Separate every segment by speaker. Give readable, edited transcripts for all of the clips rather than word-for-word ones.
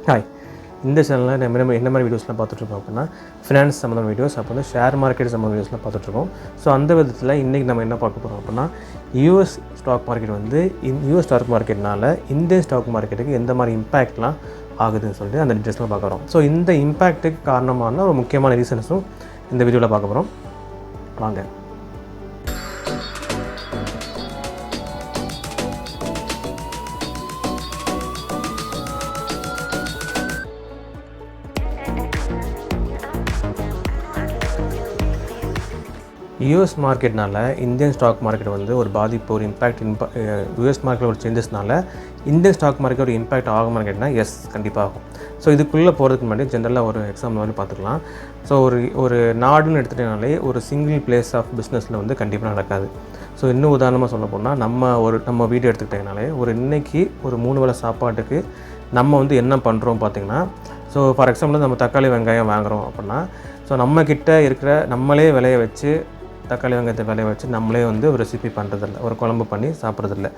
Speaker 1: Hi, இந்த சேனலில் நம்ம என்ன மாதிரி வீடியோஸ்லாம் பார்த்துட்ருக்கோம் அப்படின்னா ஃபினான்ஸ் சம்மந்தமான வீடியோஸ், அப்போ வந்து ஷேர் மார்க்கெட் சம்மந்த வீடியோஸ்லாம் பார்த்துட்ருக்கோம். ஸோ அந்த விதத்தில் இன்றைக்கி நம்ம என்ன பார்க்க போகிறோம் அப்படின்னா யூஎஸ் ஸ்டாக் மார்க்கெட் வந்து யூஎஸ் ஸ்டாக் மார்க்கெட்னால இந்தியன் ஸ்டாக் மார்க்கெட்டுக்கு எந்த மாதிரி இம்பேக்ட்லாம் ஆகுதுன்னு சொல்லிட்டு அந்த டீட்டெயில்ஸ்லாம் பார்க்குறோம். ஸோ இந்த இம்பேக்ட்டுக்கு காரணமான ஒரு முக்கியமான ரீசன்ஸும் இந்த வீடியோவில் பார்க்க போகிறோம். வாங்க. யூஎஸ் மார்க்கெட்னால இந்தியன் ஸ்டாக் மார்க்கெட் வந்து ஒரு பாதிப்பு, ஒரு இம்பேக்ட் யூஎஸ் மார்க்கெட்டில் ஒரு சேஞ்சஸ்னால இந்தியன் ஸ்டாக் மார்க்கெட் ஒரு இம்பேக்ட் ஆகுமான்னு கேட்டால் எஸ், கண்டிப்பாக ஆகும். ஸோ இதுக்குள்ளே போகிறதுக்கு முன்னாடி ஜென்ரலாக ஒரு எக்ஸாம்பிள் மாதிரி பார்த்துக்கலாம். ஸோ ஒரு நாடுன்னு எடுத்துகிட்டனாலே ஒரு சிங்கிள் பிளேஸ் ஆஃப் பிஸ்னஸில் வந்து கண்டிப்பாக நடக்காது. ஸோ இன்னும் உதாரணமாக சொல்ல போனால் நம்ம வீடு எடுத்துக்கிட்டனாலே இன்றைக்கி ஒரு 3 வேளை சாப்பாட்டுக்கு நம்ம வந்து என்ன பண்ணுறோம் பார்த்திங்கன்னா, ஸோ ஃபார் எக்ஸாம்பிள் நம்ம தக்காளி வெங்காயம் வாங்குகிறோம் அப்படின்னா, ஸோ நம்மக்கிட்ட இருக்கிற நம்மளே விளைய வச்சு தக்காளி வெங்காயத்தை விளைய வச்சு நம்மளே வந்து ஒரு ரெசிபி பண்ணுறதில்ல, ஒரு குழம்பு பண்ணி சாப்பிட்றதில்ல.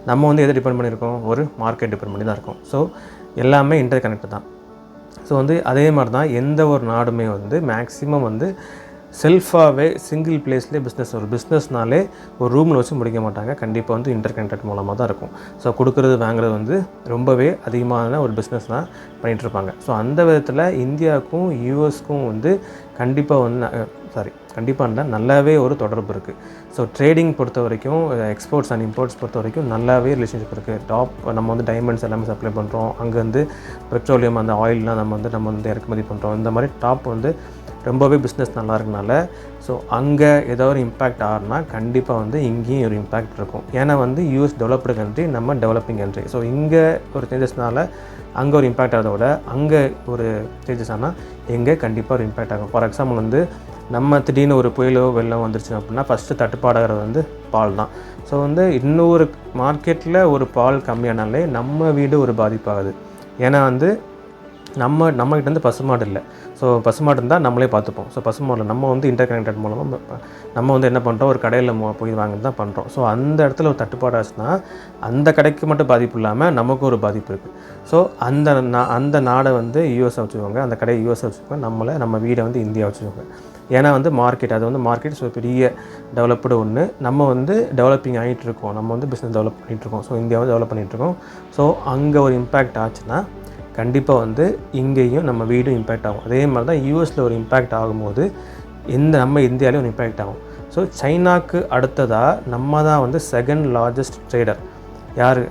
Speaker 1: நம்ம வந்து எதை டிபெண்ட் பண்ணியிருக்கோம், ஒரு மார்க்கெட் டிபெண்ட் பண்ணி தான் இருக்கோம். ஸோ எல்லாமே இன்டர் கனெக்ட் தான். ஸோ வந்து அதே மாதிரி தான் எந்த ஒரு நாடுமே வந்து மேக்ஸிமம் வந்து செல்ஃபாகவே சிங்கிள் பிளேஸ்லேயே ஒரு பிஸ்னஸ்னாலே ஒரு ரூமில் வச்சு முடிக்க மாட்டாங்க. கண்டிப்பாக வந்து இன்டர் கனெக்டட் மூலமாக தான் இருக்கும். ஸோ கொடுக்குறது வாங்குறது வந்து ரொம்பவே அதிகமான ஒரு பிஸ்னஸ் தான் பண்ணிகிட்ருப்பாங்க. ஸோ அந்த விதத்தில் இந்தியாவுக்கும் யூஎஸ்க்கும் வந்து கண்டிப்பாக நல்லாவே ஒரு தொடர்பு இருக்குது. ஸோ ட்ரேடிங் பொறுத்த வரைக்கும், எக்ஸ்போர்ட்ஸ் அண்ட் இம்போர்ட்ஸ் பொறுத்த வரைக்கும் நல்லாவே ரிலேஷன்ஷிப் இருக்குது. நம்ம வந்து டைமண்ட்ஸ் எல்லாமே சப்ளை பண்ணுறோம். அங்கே வந்து பெட்ரோலியம், அந்த ஆயிலெலாம் நம்ம வந்து இறக்குமதி பண்ணுறோம். இந்த மாதிரி டாப் வந்து ரொம்பவே பிஸ்னஸ் நல்லா இருக்கனால ஸோ அங்கே ஏதோ ஒரு இம்பேக்ட் ஆகுனா கண்டிப்பாக வந்து இங்கேயும் ஒரு இம்பேக்ட் இருக்கும். ஏன்னா வந்து யூஎஸ் டெவலப்டு கண்ட்ரி, நம்ம டெவலப்பிங் கண்ட்ரி. ஸோ இங்கே ஒரு சேஞ்சஸ்னால அங்கே ஒரு இம்பேக்ட் ஆகிறத விட அங்கே ஒரு சேஞ்சஸ் ஆனால் எங்கே கண்டிப்பாக ஒரு இம்பேக்ட் ஆகும். ஃபார் எக்ஸாம்பிள் வந்து நம்ம திடீர்னு ஒரு புயலோ வெள்ளம் வந்துருச்சு அப்படின்னா ஃபஸ்ட்டு தட்டுப்பாடாகிறது வந்து பால் தான். ஸோ வந்து இன்னொரு மார்க்கெட்டில் ஒரு பால் கம்மியானாலே நம்ம வீடு ஒரு பாதிப்பாகுது. ஏன்னா வந்து நம்மகிட்ட வந்து பசுமாடு இல்லை. ஸோ பசுமாடு இருந்தால் நம்மளே பார்த்துப்போம். ஸோ பசுமாடில் நம்ம வந்து இன்டர் கனெக்டட் மூலமாக நம்ம வந்து என்ன பண்ணுறோம், ஒரு கடையில் போய் வாங்கி தான் பண்ணுறோம். ஸோ அந்த இடத்துல ஒரு தட்டுப்பாடு ஆச்சுன்னா அந்த கடைக்கு மட்டும் பாதிப்பு இல்லாமல் நமக்கும் ஒரு பாதிப்பு இருக்குது. ஸோ அந்த நாடை வந்து யூஎஸ்ஐ வச்சுக்கோங்க, அந்த கடையை யூஎஸ்ஐ வச்சுக்கோங்க, நம்ம வீடை வந்து இந்தியா வச்சுக்கோங்க. ஏன்னா வந்து மார்க்கெட், அது வந்து மார்க்கெட் ஸோ பெரிய டெவலப்டு ஒன்று. நம்ம வந்து டெவலப்பிங் ஆகிட்டுருக்கோம், நம்ம வந்து பிஸ்னஸ் டெவலப் பண்ணிகிட்ருக்கோம். ஸோ இந்தியாவை டெவலப் பண்ணிகிட்ருக்கோம். ஸோ அங்கே ஒரு இம்பேக்ட் ஆச்சுன்னா கண்டிப்பாக வந்து இங்கேயும் நம்ம வீடும் இம்பேக்ட் ஆகும். அதே மாதிரி தான் யூஎஸில் ஒரு இம்பேக்ட் ஆகும்போது நம்ம இந்தியாவிலையும் ஒரு இம்பேக்ட் ஆகும். ஸோ சைனாக்கு அடுத்ததாக நம்ம தான் வந்து செகண்ட் லார்ஜஸ்ட் ட்ரேடர். யார்?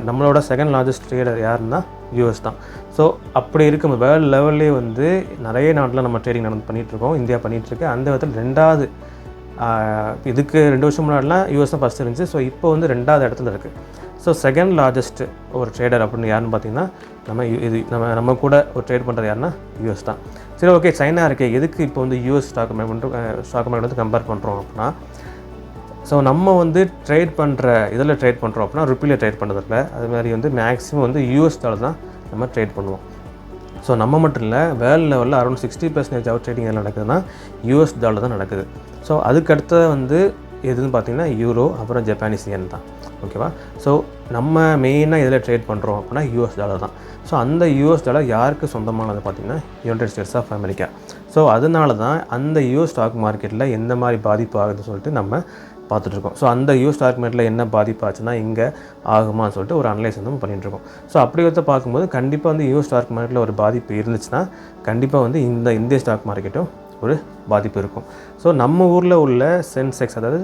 Speaker 1: நம்மளோட செகண்ட் லார்ஜஸ்ட் ட்ரேடர் யாருன்னா யூஎஸ் தான். ஸோ அப்படி இருக்கும் வேர்ல்டு லெவல்லே வந்து நிறைய நாட்டில் நம்ம ட்ரேடிங் பண்ணிகிட்ருக்கோம், இந்தியா பண்ணிகிட்ருக்கு. அந்த விதத்தில் ரெண்டாவது, இதுக்கு 2 வருஷம் முன்னாடிலாம் யூஎஸ் தான் ஃபஸ்ட்டு இருந்துச்சு. ஸோ இப்போ வந்து 2வது இடத்துல இருக்குது. ஸோ செகண்ட் லார்ஜஸ்ட்டு ஒரு ட்ரேடர் அப்படின்னு யாருன்னு பார்த்தீங்கன்னா நம்ம கூட ஒரு ட்ரேட் பண்ணுறது யாருன்னா யூஎஸ் தான். சரி, ஓகே, சைனா இருக்கே, எதுக்கு இப்போ வந்து யூஎஸ் ஸ்டாக் மார்க்கெட் வந்து கம்பேர் பண்ணுறோம் அப்படின்னா, ஸோ நம்ம வந்து ட்ரேட் பண்ணுறோம் அப்படின்னா ருப்பியில் ட்ரேட் பண்ணுறதில்ல. அது மாதிரி வந்து மேக்ஸிமம் வந்து யூஎஸ் டாலர் தான் நம்ம ட்ரேட் பண்ணுவோம். ஸோ நம்ம மட்டும் இல்லை, வேர்ல்டு லெவலில் அரௌண்ட் 60% ஆஃப் ட்ரேடிங் எல்லாம் நடக்குதுன்னா யூஎஸ் டாலர் தான் நடக்குது. ஸோ அதுக்கடுத்த வந்து எதுன்னு பார்த்தீங்கன்னா யூரோ, அப்புறம் ஜப்பானீஸ் யென் தான். ஓகேவா? ஸோ நம்ம மெயினாக இதில் ட்ரேட் பண்ணுறோம் அப்படின்னா யூஎஸ் டாலர் தான். ஸோ அந்த யூஎஸ் டாலர் யாருக்கு சொந்தமானது பார்த்திங்கன்னா United States of America. So அதனால தான் அந்த யூஎஸ் ஸ்டாக் மார்க்கெட்டில் எந்த மாதிரி பாதிப்பு ஆகுதுன்னு சொல்லிட்டு நம்ம பார்த்துட்ருக்கோம். ஸோ அந்த யூஎஸ் ஸ்டாக் மார்க்கெட்டில் என்ன பாதிப்பு ஆச்சுன்னா இங்கே ஆகுமான்னு சொல்லிட்டு ஒரு அனலைஸ் வந்து பண்ணிகிட்ருக்கோம். ஸோ அப்படி வந்து பார்க்கும்போது கண்டிப்பாக வந்து யூஎஸ் ஸ்டாக் மார்க்கெட்டில் ஒரு பாதிப்பு இருந்துச்சுன்னா கண்டிப்பாக வந்து இந்திய ஸ்டாக் மார்க்கெட்டும் ஒரு பாதிப்பு இருக்கும். ஸோ நம்ம ஊரில் உள்ள சென்செக்ஸ், அதாவது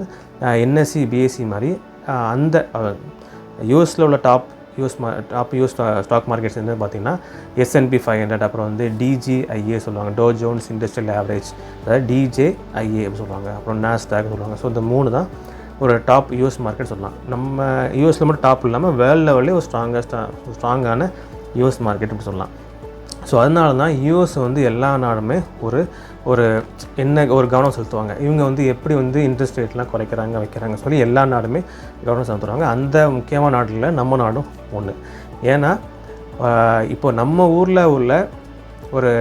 Speaker 1: என்எஸ்சி, பிஎஸ்சி மாதிரி அந்த யூஎஸில் உள்ள டாப் யூஎஸ் ஸ்டாக் மார்க்கெட்ஸ் வந்து பார்த்திங்கன்னா S&P 500, அப்புறம் வந்து DJIA சொல்லுவாங்க, டோ ஜோன்ஸ் இண்டஸ்ட்ரியல் ஆவரேஜ், அதாவது DJIA அப்படின்னு சொல்லுவாங்க, அப்புறம் நாஸ்டாக் சொல்லுவாங்க. ஸோ இந்த 3 தான் ஒரு டாப் யூஎஸ் மார்க்கெட் சொல்லலாம். நம்ம யூஎஸில் மட்டும் டாப் இல்லாமல் வேர்ல்டு லெவல்லே ஒரு ஸ்ட்ராங்கான யூஎஸ் மார்க்கெட் அப்படி சொல்லலாம். ஸோ அதனால தான் யூஎஸ் வந்து எல்லா நாடுமே ஒரு கவனம் செலுத்துவாங்க. இவங்க வந்து எப்படி வந்து இன்ட்ரெஸ்ட் ரேட்லாம் வைக்கிறாங்க சொல்லி எல்லா நாடுமே கவனம் செலுத்துவாங்க. அந்த முக்கியமான நாட்டில் நம்ம நாடும் ஒன்று. ஏன்னா இப்போ நம்ம ஊரில் உள்ள ஒரு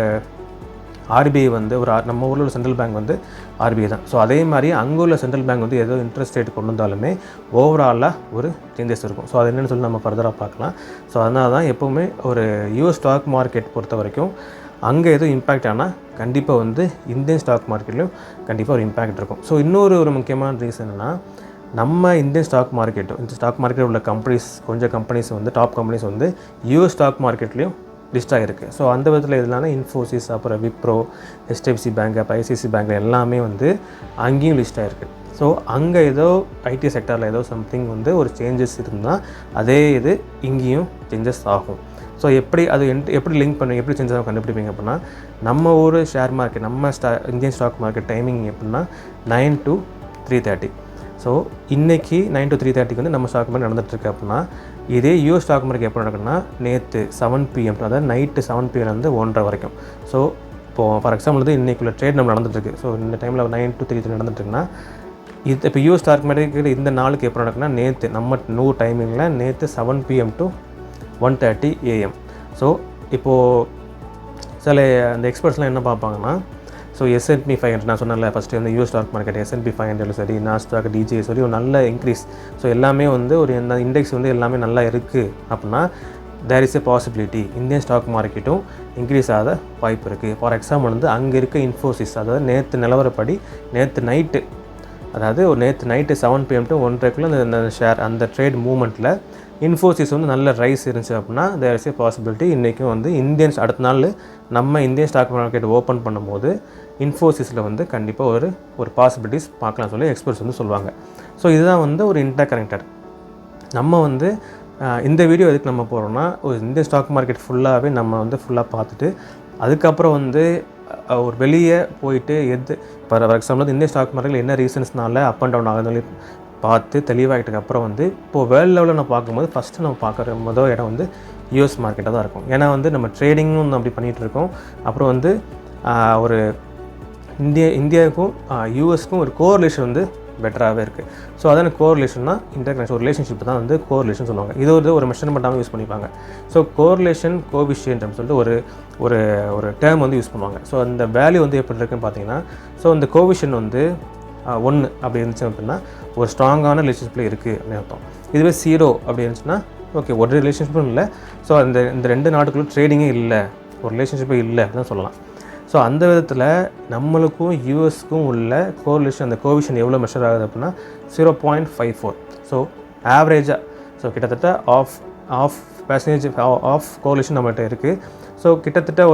Speaker 1: ஆர்பிஐ வந்து நம்ம ஊரில் உள்ள சென்ட்ரல் பேங்க் வந்து ஆர்பிஐ தான். ஸோ அதே மாதிரி அங்கே உள்ள சென்ட்ரல் பேங்க் வந்து ஏதோ இன்ட்ரெஸ்ட் ரேட் கொண்டு வந்தாலுமே ஓவராலாக ஒரு சேஞ்சஸ் இருக்கும். ஸோ அது என்னென்னு சொல்லி நம்ம ஃபர்தராக பார்க்கலாம். ஸோ அதனால தான் எப்போவுமே ஒரு யூஎஸ் ஸ்டாக் மார்க்கெட் பொறுத்த வரைக்கும் அங்கே எதுவும் இம்பேக்ட் ஆனால் கண்டிப்பாக வந்து இந்தியன் ஸ்டாக் மார்க்கெட்லேயும் கண்டிப்பாக ஒரு இம்பேக்ட் இருக்கும். ஸோ இன்னொரு முக்கியமான ரீசன் என்னென்னா, நம்ம இந்தியன் ஸ்டாக் மார்க்கெட்டும் இந்த ஸ்டாக் மார்க்கெட்டில் உள்ள கொஞ்சம் கம்பெனிஸ் வந்து டாப் கம்பெனிஸ் வந்து யூஎஸ் ஸ்டாக் மார்க்கெட்லேயும் லிஸ்ட் ஆகிருக்கு. ஸோ அந்த விதத்தில் எதுலான இன்ஃபோசிஸ், அப்புறம் விப்ரோ, ஹெச்டிஎஃப்சி பேங்க், அப்போ ஐசிஐசி பேங்க் எல்லாமே வந்து அங்கேயும் லிஸ்ட் ஆகிருக்கு. ஸோ அங்கே ஏதோ ஐடி செக்டரில் ஏதோ சம்திங் வந்து ஒரு சேஞ்சஸ் இருந்தால் அதே இது இங்கேயும் சேஞ்சஸ் ஆகும். ஸோ எப்படி லிங்க் பண்ணி எப்படி சேஞ்சஸ் ஆகும் கண்டுபிடிப்பீங்க அப்படின்னா, நம்ம ஊர் share market Indian stock market timing எப்படின்னா 9 to 3:30. ஸோ இன்றைக்கி 9 to 3:30 வந்து நம்ம ஸ்டாக் மார்க்கெட் நடந்துகிட்ருக்கு அப்படின்னா, இதே யூஎஸ் ஸ்டாக் மார்க்கெட் எப்போ நடக்குன்னா நேற்று 7 PM, அதாவது நைட்டு 7 PM வந்து 1:30 வரைக்கும். ஸோ இப்போது ஃபார் எக்ஸாம்பிள் வந்து இன்றைக்குள்ள ட்ரேட் நம்ம நடந்துகிட்ருக்கு. ஸோ இந்த டைமில் 9 to 3:30 நடந்துட்டுருக்குன்னா, இப்போ யூஎஸ் ஸ்டாக் மார்க்கெட் இந்த நாளுக்கு எப்போ நடக்குன்னா நேற்று நம்ம நூறு டைமிங்கில் நேற்று 7 PM to 1:30 AM. ஸோ இப்போது சில அந்த எக்ஸ்பர்ட்ஸ்லாம் என்ன பார்ப்பாங்கன்னா, ஸோ S&P 500 நான் சொன்னேன்ல ஃபஸ்ட்டு வந்து யூஎஸ் ஸ்டாக் மார்க்கெட் S&P 500 சரி, நாஸ்டாக், DJI சரி ஒரு நல்ல இன்க்ரீஸ். ஸோ எல்லாமே வந்து ஒரு இண்டெக்ஸ் வந்து எல்லாமே நல்லா இருக்குது அப்படின்னா there is a possibility Indian stock மார்க்கெட்டும் இன்க்ரீஸ் ஆக வாய்ப்பு இருக்குது. ஃபார் எக்ஸாம்பிள் வந்து அங்கே இருக்க இன்ஃபோசிஸ், அதாவது நேற்று நிலவரப்படி நேற்று நைட்டு 7 PM to 1:30 அந்த ஷேர் அந்த ட்ரேட் மூமெண்ட்டில் இன்ஃபோசிஸ் வந்து நல்ல ரைஸ் இருந்துச்சு அப்படின்னா தேர் இஸ் ஏ பாசிபிலிட்டி இன்றைக்கும் வந்து அடுத்த நாள் நம்ம இந்தியன் ஸ்டாக் மார்க்கெட் ஓப்பன் பண்ணும்போது இன்ஃபோசிஸில் வந்து கண்டிப்பாக ஒரு பாசிபிலிட்டிஸ் பார்க்கலாம் சொல்லி எக்ஸ்பர்ட்ஸ் வந்து சொல்லுவாங்க. ஸோ இதுதான் வந்து ஒரு இன்டர் கனெக்டட். நம்ம வந்து இந்த வீடியோ எதுக்கு நம்ம போகிறோம்னா, ஒரு இந்தியன் ஸ்டாக் மார்க்கெட் ஃபுல்லாகவே நம்ம வந்து ஃபுல்லாக பார்த்துட்டு அதுக்கப்புறம் வந்து ஒரு வெளியே போயிட்டு ஃபார் எக்ஸாம்பிள் இந்தியன் ஸ்டாக் மார்க்கெட்டில் என்ன ரீசன்ஸ்னால அப் அண்ட் டவுன் ஆகுதுன்னு பார்த்து தெளிவாகிட்டதுக்கு அப்புறம் வந்து இப்போது வேர்ல்டு லெவலில் நம்ம பார்க்கும்போது ஃபஸ்ட்டு நம்ம பார்க்குற முதல் இடம் வந்து யூஎஸ் மார்க்கெட்டாக தான் இருக்கும். ஏன்னா வந்து நம்ம ட்ரேடிங்கும் அப்படி பண்ணிகிட்டு இருக்கோம். அப்புறம் வந்து ஒரு இந்தியாவுக்கும் யூஎஸ்க்கும் ஒரு கோரிலேஷன் வந்து பெட்டராகவே இருக்குது. ஸோ அதான கோரிலேஷன்னா இன்டர்கனெக்ஷன் ஒரு ரிலேஷன்ஷிப் தான் வந்து கோரிலேஷன் சொல்லுவாங்க. இது ஒரு மெஷர்மெண்ட்டாகவும் யூஸ் பண்ணிப்பாங்க. ஸோ கோரிலேஷன் கோவிஷியன்ட் அப்படின்னு சொல்லிட்டு ஒரு டேர்ம் வந்து யூஸ் பண்ணுவாங்க. ஸோ அந்த வேல்யூ வந்து எப்படி இருக்குன்னு பார்த்தீங்கன்னா, ஸோ இந்த கோவிஷன் வந்து 1 அப்படி இருந்துச்சு அப்படின்னா ஒரு ஸ்ட்ராங்கான ரிலேஷன்ஷிப்பில் இருக்குது அப்படின்னு அர்த்தம். இதுவே 0 அப்படி இருந்துச்சுன்னா ஓகே ஒரு ரிலேஷன்ஷிப்பும் இல்லை. ஸோ இந்த 2 நாட்டுக்குள்ள ட்ரேடிங்கே இல்லை, ஒரு ரிலேஷன்ஷிப்பே இல்லை அப்படின்னு சொல்லலாம். ஸோ அந்த விதத்தில் நம்மளுக்கும் யூஎஸ்க்கும் உள்ள கோரிலேஷன் அந்த கோவிஷன் எவ்வளோ மெஷர் ஆகுது அப்படின்னா 0.54. ஸோ ஆவரேஜாக கிட்டத்தட்ட ஆஃப் கோரிலேஷன் நம்மள்கிட்ட இருக்குது. ஸோ கிட்டத்தட்ட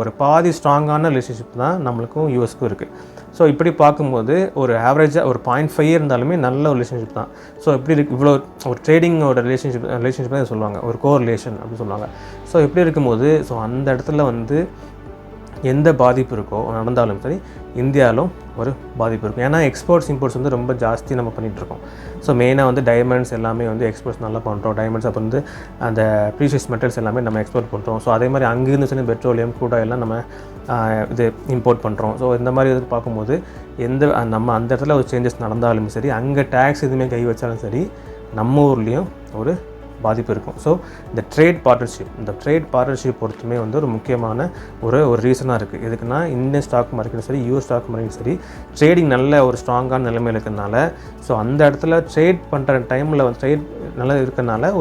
Speaker 1: ஒரு பாதி ஸ்ட்ராங்கான ரிலேஷன்ஷிப் தான் நம்மளுக்கும் யூஎஸ்க்கும் இருக்குது. ஸோ இப்படி பார்க்கும்போது ஒரு ஆவரேஜாக ஒரு 0.5 இருந்தாலுமே நல்ல ஒரு ரிலேஷன்ஷிப் தான். ஸோ எப்படி இருக்குது இவ்வளோ ஒரு ட்ரேடிங்கோட ரிலேஷன்ஷிப் தான் சொல்லுவாங்க, ஒரு கோரிலேஷன் அப்படின்னு சொல்லுவாங்க. ஸோ இப்படி இருக்கும்போது அந்த இடத்துல வந்து எந்த பாதிப்பு இருக்கோ நடந்தாலும் சரி இந்தியாவிலும் ஒரு பாதிப்பு இருக்கும். ஏன்னா எக்ஸ்போர்ட்ஸ் இம்போர்ட்ஸ் வந்து ரொம்ப ஜாஸ்தி நம்ம பண்ணிகிட்ருக்கோம். ஸோ மெயினாக வந்து டைமண்ட்ஸ் எல்லாமே வந்து எக்ஸ்போர்ட்ஸ் நல்லா பண்ணுறோம். டைமண்ட்ஸ் அப்புறம் வந்து அந்த ப்ரீஷியஸ் மெட்டல்ஸ் எல்லாமே நம்ம எக்ஸ்போர்ட் பண்ணுறோம். ஸோ அதே மாதிரி அங்கேருந்து சொல்லி பெட்ரோலியம் கூட எல்லாம் நம்ம இம்போர்ட் பண்ணுறோம். ஸோ இந்த மாதிரி இது பார்க்கும்போது நம்ம அந்த இடத்துல ஒரு சேஞ்சஸ் நடந்தாலும் சரி, அங்கே டேக்ஸ் எதுவுமே கை வச்சாலும் சரி, நம்ம ஊர்லேயும் ஒரு பாதிப்பு இருக்கும். ஸோ இந்த ட்ரேட் பார்ட்னர்ஷிப் பொறுத்துமே வந்து ஒரு முக்கியமான ஒரு ரீசனாக இருக்குது. எதுக்குன்னா இந்தியன் ஸ்டாக் மார்க்கெட்டும் சரி யூஎஸ் ஸ்டாக் மார்க்கெட்டும் சரி ட்ரேடிங் நல்ல ஒரு ஸ்ட்ராங்கான நிலைமையில் இருக்கிறதுனால, ஸோ அந்த இடத்துல ட்ரேட் பண்ணுற டைமில் வந்து ட்ரேட் நல்லா இருக்கிறதுனால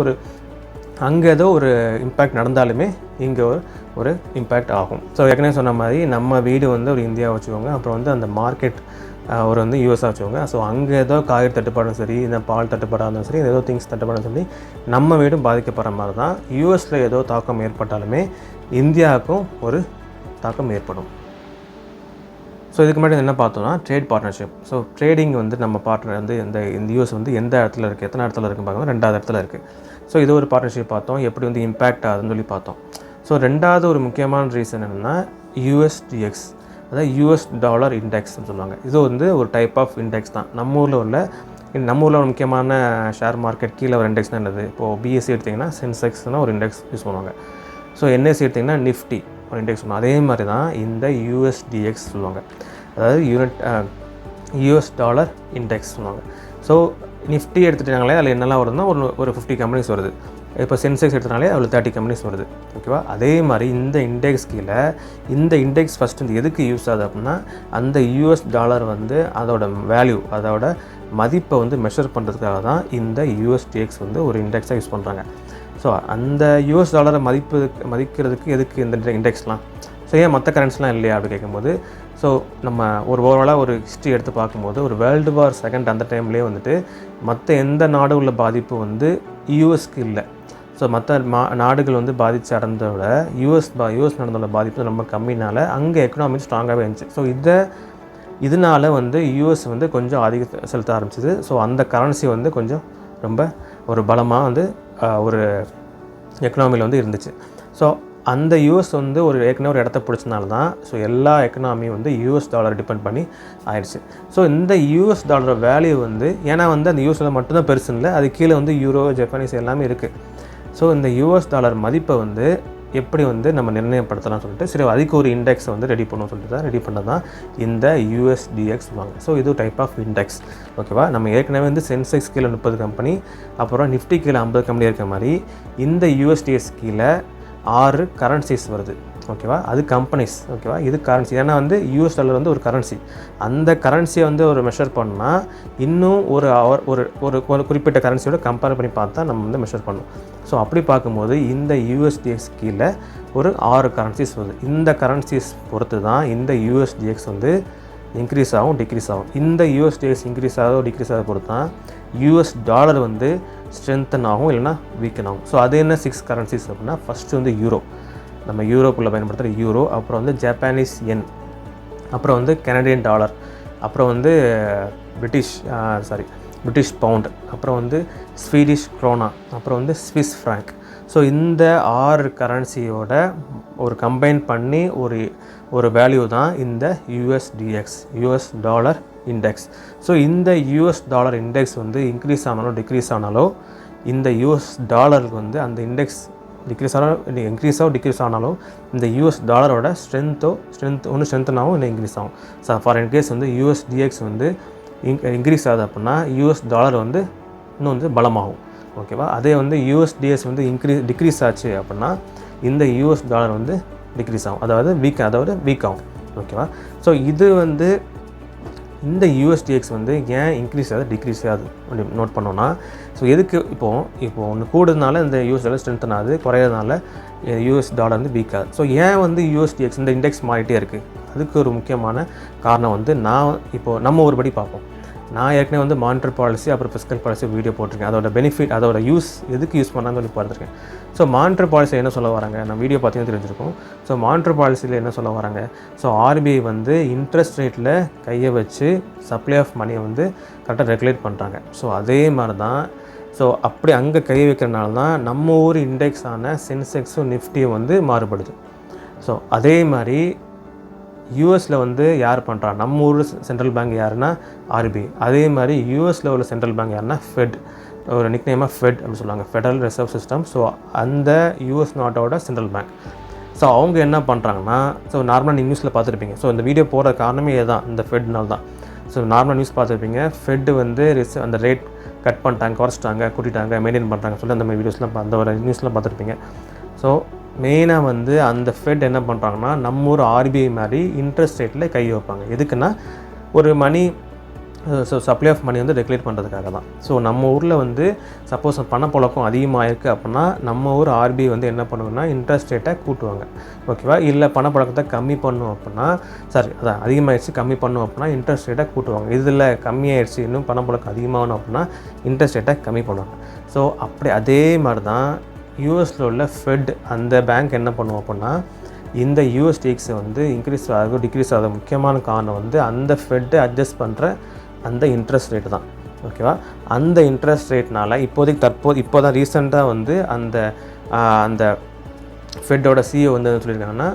Speaker 1: அங்கே ஏதோ ஒரு இம்பேக்ட் நடந்தாலுமே இங்கே ஒரு இம்பேக்ட் ஆகும். ஸோ ஏற்கனவே சொன்ன மாதிரி நம்ம வீடு வந்து ஒரு இந்தியாவை வச்சுக்கோங்க, அப்புறம் வந்து அந்த மார்க்கெட் வந்து யூஎஸ்ஆ வச்சுக்கோங்க. ஸோ அங்கே ஏதோ காய்கறி தட்டுப்பாடும் சரி, இந்த பால் தட்டுப்பாடாக இருந்தாலும் சரி, ஏதோ திங்ஸ் தட்டுப்பாடும் சரி நம்ம வீடும் பாதிக்கப்படுற மாதிரி தான். யூஎஸில் ஏதோ தாக்கம் ஏற்பட்டாலுமே இந்தியாவுக்கும் ஒரு தாக்கம் ஏற்படும். ஸோ இதுக்கு முன்னாடி என்ன பார்த்தோம்னா ட்ரேட் பார்ட்னர்ஷிப். ஸோ ட்ரேடிங் வந்து நம்ம பார்ட்னர் வந்து இந்த யூஎஸ் வந்து எந்த இடத்துல இருக்குது, எத்தனை இடத்துல இருக்குன்னு பார்க்கும்போது 2வது இடத்துல இருக்குது. ஸோ இது ஒரு பார்ட்னர்ஷிப் பார்த்தோம், எப்படி வந்து இம்பேக்ட் ஆகுதுன்னு சொல்லி பார்த்தோம். ஸோ 2வது ஒரு முக்கியமான ரீசன் என்னென்னா USDX, அதாவது யூஎஸ் டாலர் இண்டெக்ஸ்ன்னு சொல்லுவாங்க. இது வந்து ஒரு டைப் ஆஃப் இண்டெக்ஸ் தான். நம்ம ஊரில் ஒரு முக்கியமான ஷேர் மார்க்கெட் கீழே ஒரு இண்டெக்ஸ் தான் என்னது. இப்போது BSE எடுத்திங்கன்னா சென்செக்ஸ்னால் ஒரு இண்டெக்ஸ் யூஸ் பண்ணுவாங்க. ஸோ NSE எடுத்திங்கன்னா நிஃப்டி ஒரு இண்டெக்ஸ் சொல்லுவாங்க. அதே மாதிரி தான் இந்த USDX சொல்லுவாங்க, அதாவது யூஎஸ் டாலர் இண்டெக்ஸ் சொல்லுவாங்க. ஸோ நிஃப்டி எடுத்துட்டாங்களே அதில் என்னெல்லாம் வருதுன்னா ஒரு 50 கம்பெனிஸ் வருது. இப்போ சென்செக்ஸ் எடுத்தனாலே அதில் 30 கம்பெனிஸ் வருது. ஓகேவா? அதே மாதிரி இந்த இண்டெக்ஸ் கீழே இந்த இண்டெக்ஸ் ஃபஸ்ட்டு வந்து எதுக்கு யூஸ் ஆகுது அப்படின்னா, அந்த யூஎஸ் டாலர் வந்து அதோட வேல்யூ, அதோட மதிப்பை வந்து மெஷர் பண்ணுறதுக்காக தான் இந்த யூஎஸ்டிஎக்ஸ் வந்து ஒரு இண்டெக்ஸாக யூஸ் பண்ணுறாங்க. ஸோ அந்த யூஎஸ் டாலரை மதிக்கிறதுக்கு எதுக்கு இந்த இண்டெக்ஸ்லாம்? ஸோ ஏன் மற்ற கரன்சிலாம் இல்லையா அப்படி கேட்கும்போது, ஸோ நம்ம ஒரு ஓவராலாக ஒரு ஹிஸ்ட்ரி எடுத்து பார்க்கும்போது ஒரு வேர்ல்டு வார் செகண்ட் அந்த டைம்லேயே வந்துட்டு மற்ற எந்த நாடு உள்ள பாதிப்பு வந்து யூஎஸ்க்கு இல்லை. ஸோ மற்ற நாடுகள் வந்து பாதித்து அடைந்ததை விட யூஎஸ் நடந்துள்ள பாதிப்பு ரொம்ப கம்மினால அங்கே எக்கனாமி ஸ்ட்ராங்காகவே இருந்துச்சு. ஸோ இதனால் வந்து யூஎஸ் வந்து கொஞ்சம் அதிக செலுத்த ஆரம்பிச்சிது. ஸோ அந்த கரன்சி வந்து கொஞ்சம் ரொம்ப ஒரு பலமாக வந்து ஒரு எக்கனாமியில் வந்து இருந்துச்சு. ஸோ அந்த யூஎஸ் வந்து ஏற்கனவே ஒரு இடத்த பிடிச்சனால தான் ஸோ எல்லா எக்கனாமியும் வந்து யூஎஸ் டாலர் டிபெண்ட் பண்ணி ஆயிடுச்சு. ஸோ இந்த யூஎஸ் டாலரோட வேல்யூ வந்து ஏன்னா வந்து அந்த யூஎஸில் மட்டும்தான் பெருசு இல்லை, அது கீழே வந்து யூரோ, ஜப்பானீஸ் எல்லாமே இருக்குது. ஸோ இந்த யூஎஸ் டாலர் மதிப்பை வந்து எப்படி வந்து நம்ம நிர்ணயப்படுத்தலாம்னு சொல்லிட்டு சரி அதுக்கு ஒரு இண்டெக்ஸை வந்து ரெடி பண்ணணும்னு சொல்லிட்டு தான் ரெடி பண்ணது தான் இந்த யூஎஸ்டிஎக்ஸ் சொல்லுவாங்க. ஸோ இது டைப் ஆஃப் இண்டெக்ஸ். ஓகேவா? நம்ம ஏற்கனவே வந்து சென்செக்ஸ் கீழே 30 கம்பெனி, அப்புறம் நிஃப்டி கீழே 50 கம்பெனி இருக்க மாதிரி இந்த யூஎஸ்டிஎக்ஸ் கீழே 6 கரன்சிஸ் வருது. ஓகேவா? அது கம்பெனிஸ். ஓகேவா? இது கரன்சி. ஏன்னா வந்து யூஎஸ் டாலர் வந்து ஒரு கரன்சி. அந்த கரன்சியை வந்து ஒரு மெஷர் பண்ணால் இன்னும் ஒரு குறிப்பிட்ட கரன்சியோட கம்பேர் பண்ணி பார்த்தா நம்ம வந்து மெஷர் பண்ணணும். ஸோ அப்படி பார்க்கும்போது இந்த யூஎஸ்டிஎக்ஸ் கீழே ஒரு 6 கரன்சிஸ் வருது. இந்த கரன்சிஸ் பொறுத்து தான் இந்த யூஎஸ்டிஎக்ஸ் வந்து இன்க்ரீஸ் ஆகும், டிக்ரீஸ் ஆகும். இந்த யூஎஸ்டிஎக்ஸ் இன்க்ரீஸ் ஆகோ டிக்ரீஸ் ஆக பொறுத்து தான் யூஎஸ் டாலர் வந்து ஸ்ட்ரென்தன் ஆகும், இல்லைனா வீக்கன் ஆகும். ஸோ அது என்ன 6 கரன்சிஸ் அப்படின்னா, ஃபஸ்ட்டு வந்து யூரோ, நம்ம யூரோக்குள்ளே பயன்படுத்துகிற யூரோ, அப்புறம் வந்து ஜப்பானீஸ் யென், அப்புறம் வந்து கனடியன் டாலர், அப்புறம் வந்து பிரிட்டிஷ் பவுண்ட், அப்புறம் வந்து ஸ்வீடிஷ் க்ரோனா, அப்புறம் வந்து ஸ்விஸ் ஃப்ராங்க். ஸோ இந்த 6 கரன்சியோட ஒரு கம்பைன் பண்ணி ஒரு வேல்யூ தான் இந்த யூஎஸ்டிஎக்ஸ், யூஎஸ் டாலர் இண்டெக்ஸ். ஸோ இந்த யூஎஸ் டாலர் இண்டெக்ஸ் வந்து இன்க்ரீஸ் ஆனாலும் டிக்ரீஸ் ஆனாலும் இந்த யூஎஸ் டாலருக்கு வந்து அந்த இண்டெக்ஸ் இன்க்ரீஸ் ஆனாலும் இந்த யூஎஸ் டாலரோட ஸ்ட்ரென்த் ஒன்று ஸ்ட்ரென்த்தனாகவும் இல்லை இன்க்ரீஸ் ஆகும். ஸோ ஃபார் இன்கேஸ் வந்து யூஎஸ்டிஎக்ஸ் வந்து இன்க்ரீஸ் ஆகுது அப்படின்னா யூஎஸ் டாலர் வந்து இன்னும் வந்து பலமாகும். ஓகேவா? அதே வந்து யூஎஸ்டிஎஸ் வந்து டிக்ரீஸ் ஆச்சு அப்படின்னா இந்த யூஎஸ் டாலர் வந்து டிக்ரீஸ் ஆகும், அதாவது வீக் ஆகும். ஓகேவா? ஸோ இது வந்து இந்த யூஎஸ்டிஎக்ஸ் வந்து ஏன் இன்க்ரீஸ் ஆகுது டிக்ரீஸ் ஆகுது அப்படி நோட் பண்ணோன்னா, ஸோ எதுக்கு இப்போது ஒன்று கூடுறதுனால இந்த யூஎஸ் டாலர் ஸ்ட்ரென்த்தன் ஆகுது, குறையிறதுனால யூஎஸ் டாலர் வந்து வீக் ஆகுது. ஸோ ஏன் வந்து யூஎஸ்டிஎக்ஸ் இந்த இண்டெக்ஸ் மாறிட்டே இருக்குது? அதுக்கு ஒரு முக்கியமான காரணம் வந்து நம்ம ஒருபடி பார்ப்போம். நான் ஏற்கனவே வந்து மானிட்டரி பாலிசி அப்புறம் ஃபிஸ்கல் பாலிசி வீடியோ போட்டிருக்கேன். அதோட பெனிஃபிட், அதோட யூஸ் எதுக்கு யூஸ் பண்ணான்னு சொல்லி பார்த்துருக்கேன். ஸோ மானிட்டரி பாலிசி என்ன சொல்ல வராங்க, நம்ம வீடியோ பார்த்தீங்கன்னா தெரிஞ்சிருக்கும். ஸோ மானிட்டரி பாலிசியில் என்ன சொல்ல வராங்க, ஸோ ஆர்பிஐ வந்து இன்ட்ரெஸ்ட் ரேட்டில் கையை வச்சு சப்ளை ஆஃப் மணியை வந்து கரெக்டாக ரெகுலேட் பண்ணுறாங்க. ஸோ அதே மாதிரி தான் ஸோ அப்படி அங்கே கை வைக்கிறனால தான் நம்ம ஊர் இண்டெக்ஸான சென்செக்ஸும் நிஃப்டியும் வந்து மாறுபடுது. ஸோ அதே மாதிரி யூஎஸில் வந்து யார் பண்ணுறா, நம்ம ஊர் சென்ட்ரல் பேங்க் யாருன்னா ஆர்பிஐ. அதே மாதிரி யூஎஸில் உள்ள சென்ட்ரல் பேங்க் யாருன்னா ஃபெட், ஒரு நிக்நேமாக ஃபெட் அப்படின்னு சொல்லுவாங்க, ஃபெடரல் ரிசர்வ் சிஸ்டம். ஸோ அந்த யூஎஸ் நாட்டோட சென்ட்ரல் பேங்க். ஸோ அவங்க என்ன பண்ணுறாங்கன்னா, ஸோ நார்மலாக நீங்கள் நியூஸில் பார்த்துருப்பீங்க. ஸோ இந்த வீடியோ போகிற காரணமே இதுதான், இந்த ஃபெட்னால தான். ஸோ நார்மலாக நியூஸ் பார்த்துருப்பீங்க, ஃபெட் வந்து அந்த ரேட் கட் பண்ணிட்டாங்க, குறைச்சிட்டாங்க, கூட்டிட்டாங்க, மெயின்டைன் பண்ணுறாங்க சொல்லி அந்த மாதிரி வீடியோஸ்லாம் அந்த ஒரு நியூஸ்லாம் பார்த்துருப்பீங்க. ஸோ மெயினாக வந்து அந்த ஃபெட் என்ன பண்ணுறாங்கன்னா, நம்ம ஊர் ஆர்பிஐ மாதிரி இன்ட்ரெஸ்ட் ரேட்டில் கை வைப்பாங்க. எதுக்குன்னா ஒரு சப்ளை ஆஃப் மணி வந்து ரெகுலேட் பண்ணுறதுக்காக தான். ஸோ நம்ம ஊரில் வந்து சப்போஸ் பணப்புழக்கம் அதிகமாக இருக்குது அப்படின்னா நம்ம ஊர் ஆர்பிஐ வந்து என்ன பண்ணுவோம்னா இன்ட்ரெஸ்ட் ரேட்டை கூட்டுவாங்க. ஓகேவா? இல்லை பணப்புழக்கத்தை கம்மி பண்ணும் அப்படின்னா அதிகமாகிடுச்சு கம்மி பண்ணும் அப்படின்னா இன்ட்ரெஸ்ட் ரேட்டை கூட்டுவாங்க. இதில் கம்மியாகிடுச்சு இன்னும் பணப்புழக்கம் அதிகமாகணும் அப்படின்னா இன்ட்ரெஸ்ட் ரேட்டை கம்மி பண்ணுவாங்க. ஸோ அப்படி அதே மாதிரி தான் யூஎஸில் உள்ள ஃபெட் அந்த பேங்க் என்ன பண்ணுவோம் அப்படின்னா இந்த யூஎஸ்டிஎக்ஸை வந்து இன்க்ரீஸ் ஆகும் டிக்ரீஸ் ஆக முக்கியமான காரணம் வந்து அந்த ஃபெட்டு அட்ஜஸ்ட் பண்ணுற அந்த இன்ட்ரெஸ்ட் ரேட்டு தான். ஓகேவா? அந்த இன்ட்ரெஸ்ட் ரேட்னால் இப்போ தான் ரீசெண்டாக வந்து அந்த ஃபெட்டோட சிஇஓ வந்து என்ன சொல்லியிருக்காங்கன்னா,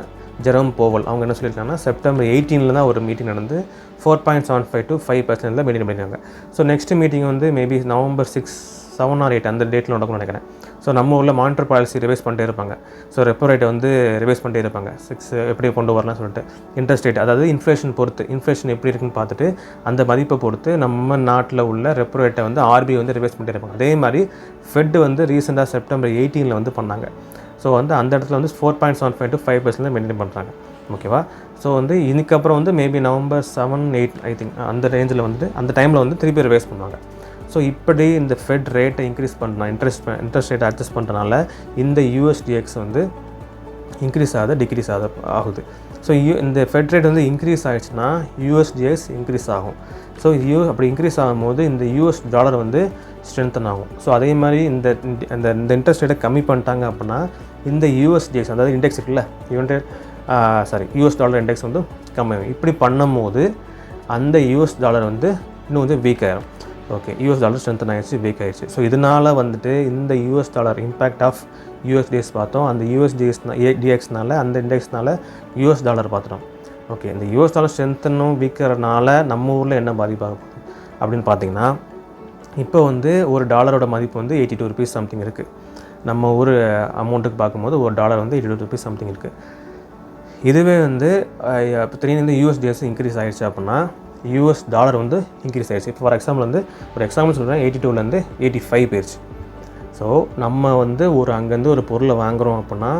Speaker 1: ஜெரோம் போவல், அவங்க என்ன சொல்லியிருக்காங்கன்னா செப்டம்பர் 18 தான் ஒரு மீட்டிங் நடந்து 4.75 to 5% மெயின்டைன் பண்ணியிருக்காங்க. ஸோ நெக்ஸ்ட் மீட்டிங் வந்து மேபி நவம்பர் 6 7 or 8 அந்த டேட்டில் நடக்கும்னு நினைக்கிறேன். ஸோ நம்ம ஊரில் மானிட்டரி பாலிசி ரிவைஸ் பண்ணிட்டே இருப்பாங்க. ஸோ ரெப்போ ரேட்டை வந்து ரிவைஸ் பண்ணிட்டே இருப்பாங்க. 6 எப்படி கொண்டு வரலாம்னு சொல்லிட்டு இன்ட்ரெஸ்ட் ரேட் அதாவது இன்ஃப்ளேஷன் பொறுத்து இன்ஃப்ளேஷன் எப்படி இருக்குன்னு பார்த்துட்டு அந்த மதிப்பை பொறுத்து நம்ம நாட்டில் உள்ள ரெப்போ ரேட்டை வந்து ஆர்பிஐ வந்து ரிவைஸ் பண்ணிட்டே இருப்பாங்க. அதே மாதிரி ஃபெட் வந்து ரீசெண்டாக செப்டம்பர் 18 வந்து பண்ணாங்க. ஸோ வந்து அந்த இடத்துல வந்து 4.75 to 5% மெயின்டைன் பண்ணுறாங்க. ஓகேவா? ஸோ வந்து இதுக்கப்புறம் வந்து மேபி நவம்பர் 7, 8 ஐ திங்க் அந்த ரேஞ்சில் வந்துட்டு அந்த டைமில் வந்து திருப்பி ரிவைஸ் பண்ணுவாங்க. ஸோ இப்படி இந்த ஃபெட் ரேட்டை இன்க்ரீஸ் பண்ணலாம், இன்ட்ரெஸ்ட் ரேட்டை அட்ஜஸ்ட் பண்ணுறதுனால இந்த யூஎஸ்டிஎக்ஸ் வந்து இன்க்ரீஸ் டிக்ரீஸ் ஆகுது. ஸோ இந்த ஃபெட் ரேட் வந்து இன்க்ரீஸ் ஆகிடுச்சுன்னா யூஎஸ்டிஎக்ஸ் இன்க்ரீஸ் ஆகும். ஸோ அப்படி இன்க்ரீஸ் ஆகும்போது இந்த யூஎஸ் டாலர் வந்து ஸ்ட்ரென்தன் ஆகும். ஸோ அதே மாதிரி இந்த இன்ட்ரெஸ்ட் ரேட்டை கம்மி பண்ணிட்டாங்க அப்படின்னா இந்த யூஎஸ்டிஎக்ஸ் அதாவது இண்டெக்ஸ் இருக்குல்ல யூஎஸ் டாலர் இண்டெக்ஸ் வந்து கம்மியாகும். இப்படி பண்ணும்போது அந்த யூஎஸ் டாலர் வந்து இன்னும் வந்து வீக் ஆகிடும். ஓகே, யூஎஸ் டாலர் ஸ்ட்ரென்தன் ஆகிடுச்சு, வீக் ஆகிடுச்சு. ஸோ இதனால் வந்துட்டு இந்த யூஎஸ் டாலர் இம்பேக்ட் ஆஃப் யூஎஸ்டிஎக்ஸ் பார்த்தோம். அந்த யூஎஸ்டிஎக்ஸ்னால அந்த இண்டெக்ஸ்னால யூஎஸ் டாலர் பார்த்துட்டோம். ஓகே, இந்த யூஎஸ் டாலர் ஸ்ட்ரென்த்தனும் வீக்கிறனால நம்ம ஊரில் என்ன பாதிப்பாக போகுது அப்படின்னு பார்த்தீங்கன்னா, இப்போ வந்து ஒரு டாலரோட மதிப்பு வந்து 82 rupees சம்திங் இருக்குது. நம்ம ஊர் அமௌண்ட்டுக்கு பார்க்கும்போது ஒரு டாலர் வந்து 82 rupees சம்திங் இருக்குது. இதுவே வந்து திடீர்னு யூஎஸ்டிஎஸ் இன்க்ரீஸ் ஆகிடுச்சு அப்படின்னா யூஎஸ் டாலர் வந்து இன்க்ரீஸ் ஆகிடுச்சு. இப்போ ஃபார் எக்ஸாம்பிள் வந்து ஒரு எக்ஸாம்பிள் சொல்கிறேன், 82லேருந்து 85 போயிடுச்சு. ஸோ நம்ம வந்து அங்கேருந்து ஒரு பொருளை வாங்குகிறோம் அப்படின்னா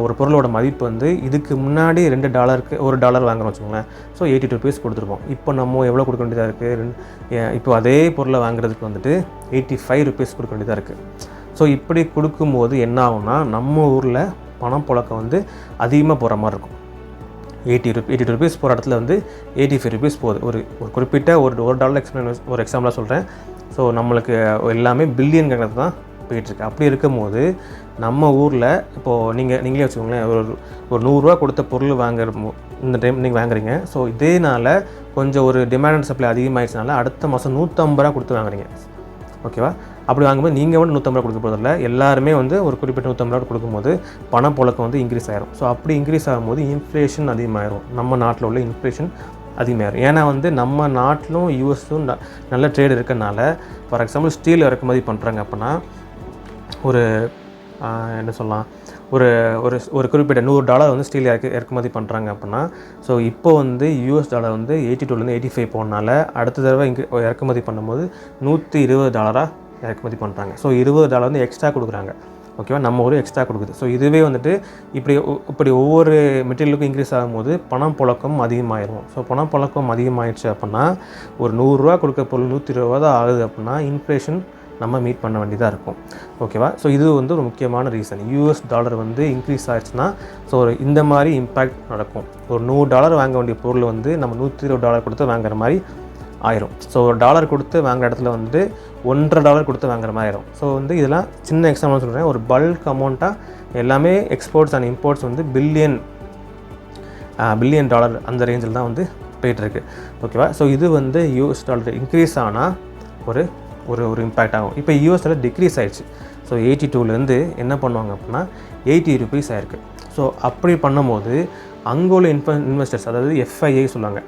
Speaker 1: ஒரு பொருளோட மதிப்பு வந்து இதுக்கு முன்னாடி $2 வாங்குகிறோம் வச்சுக்கோங்களேன். ஸோ 82 rupees கொடுத்துருப்போம். இப்போ நம்ம எவ்வளோ கொடுக்க வேண்டியதாக இருக்குது? இப்போ அதே பொருளை வாங்குறதுக்கு வந்துட்டு 85 rupees கொடுக்க வேண்டியதாக இருக்குது. ஸோ இப்படி கொடுக்கும்போது என்ன ஆகும்னா நம்ம ஊரில் பணப்புழக்கம் வந்து அதிகமாக போகிற மாதிரி இருக்கும். 82 rupees போகிற இடத்துல வந்து 85 rupees போகுது. ஒரு குறிப்பிட்ட ஒரு டாலர் ஒரு எக்ஸாம்பிளாக சொல்கிறேன். ஸோ நம்மளுக்கு எல்லாமே பில்லியன் கணக்கு தான் போயிட்டுருக்கு. அப்படி இருக்கும்போது நம்ம ஊரில் இப்போது நீங்களே வச்சுக்கோங்களேன், ஒரு 100 ரூபா கொடுத்த பொருள் வாங்குற இந்த டைம் நீங்கள் வாங்குறீங்க. ஸோ இதேனால் கொஞ்சம் ஒரு டிமாண்ட் அண்ட் சப்ளை அதிகமாகிடுச்சுனால அடுத்த மாதம் 150 ரூபா கொடுத்து வாங்குறீங்க. ஓகேவா? அப்படி வாங்கும்போது நீங்கள் வந்து 150 ரூபா கொடுக்க போகிறதில்ல, எல்லாருமே வந்து ஒரு குறிப்பிட்ட 150 ரூபா கொடுக்கும்போது பணப்புழக்கம் வந்து இன்க்ரீஸ் ஆகிரும். ஸோ அப்படி இன்க்ரீஸ் ஆகும்போது இன்ஃப்ளேஷன் அதிகமாகிடும். நம்ம நாட்டில் உள்ள இன்ஃப்ளேஷன் அதிகமாகிடும். ஏன்னா வந்து நம்ம நாட்டிலும் யூஎஸும் நல்ல ட்ரேட் இருக்கிறனால ஃபார் எக்ஸாம்பிள் ஸ்டீல் இறக்குமதி பண்ணுறாங்க அப்படின்னா என்ன சொல்லலாம், ஒரு குறிப்பிட்ட $100 வந்து ஸ்டீல் இறக்குமதி பண்ணுறாங்க அப்படின்னா, ஸோ இப்போ வந்து யூஎஸ் டாலர் வந்து 82லேருந்து 85 போனால அடுத்த தடவை இறக்குமதி பண்ணும்போது $120 இறக்குமதி பண்ணுறாங்க. ஸோ $20 வந்து எக்ஸ்ட்ரா கொடுக்குறாங்க. ஓகேவா? நம்ம ஒரு எக்ஸ்ட்ரா கொடுக்குது. ஸோ இதுவே வந்துட்டு இப்படி ஒவ்வொரு மெட்டீரியலுக்கும் இன்க்ரீஸ் ஆகும்போது பணப்புழக்கம் அதிகமாகிடும். ஸோ பணப்புழக்கம் அதிகமாகிடுச்சு அப்படின்னா ஒரு 100 ரூபா கொடுக்க பொருள் 120 தான் ஆகுது அப்படின்னா இன்ஃப்ளேஷன் நம்ம மீட் பண்ண வேண்டியதாக இருக்கும். ஓகேவா? ஸோ இது வந்து ஒரு முக்கியமான ரீசன். யூஎஸ் டாலர் வந்து இன்க்ரீஸ் ஆகிடுச்சுன்னா ஸோ இந்த மாதிரி இம்பேக்ட் நடக்கும். ஒரு $100 வாங்க வேண்டிய பொருள் வந்து நம்ம $120 கொடுத்து வாங்குற மாதிரி ஆயிரும். ஸோ ஒரு டாலர் கொடுத்து வாங்குற இடத்துல வந்து $1.50 கொடுத்து வாங்குற மாதிரி ஆயிரும். ஸோ வந்து இதெல்லாம் சின்ன எக்ஸாம்பிள் சொல்கிறேன். ஒரு பல்க் அமௌண்ட்டாக எல்லாமே எக்ஸ்போர்ட்ஸ் அண்ட் இம்போர்ட்ஸ் வந்து பில்லியன் டாலர் அந்த ரேஞ்சில் தான் வந்து போயிட்டுருக்கு. ஓகேவா? ஸோ இது வந்து யூஎஸ் டாலர் இன்க்ரீஸ் ஆனால் ஒரு இம்பேக்ட் ஆகும். இப்போ யூஎஸ்ல டிக்ரீஸ் ஆகிடுச்சு. ஸோ 82லேருந்து என்ன பண்ணுவாங்க அப்படின்னா 80 rupees ஆயிருக்கு. ஸோ அப்படி பண்ணும்போது அங்கே உள்ள இன்வெஸ்டர்ஸ் அதாவது எஃப்ஐஐ சொல்லுவாங்க,